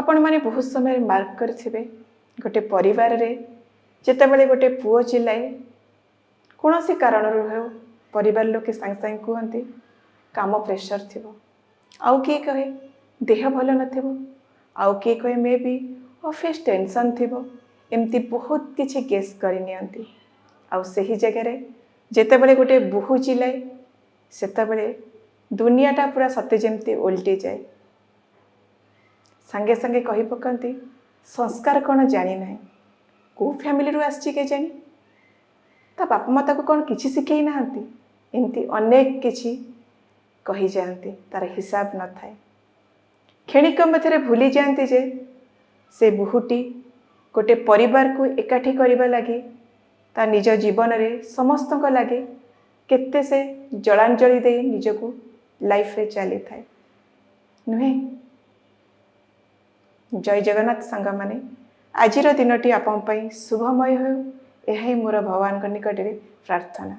आपण मैंने बहुत समय मार्क करेंगे गोटे परिवार रे जितेबाला गोटे पुओ चिल्लाए कौन सी कारण हो परिवार लोके सांगे सांगे कहते काम प्रेशर थी आउ किए कहे देह भल न आउ किए कहे मे भी ऑफिस टेंशन थी एमती बहुत किसी गेस करनी आउ सही जगह जितेबाला गोटे बोहू चिल्लाए सेतबेले दुनियाटा पूरा सत्य जमती उल्टी जाए सांगे सांगे कही पकाती संस्कार कौन जानी ना कौ फैमिली रू आसी के जानी ता बापा माता को कौन किसी शिखई ना एमती अनेक किसी कही जाती तार हिसाब न थाए क्षणिक मध्य भूली जाती जे से बोहूटी गोटे परिवार को एकाठी करने लगी ता निज जीवन रे समस्त लगे केते से जलांजलि दे निजको लाइफ रे चली थाए नुहे। जय जगन्नाथ सांग माने आजिर दिनटी आपण शुभमय हो यह मोर भगवान निकट में प्रार्थना।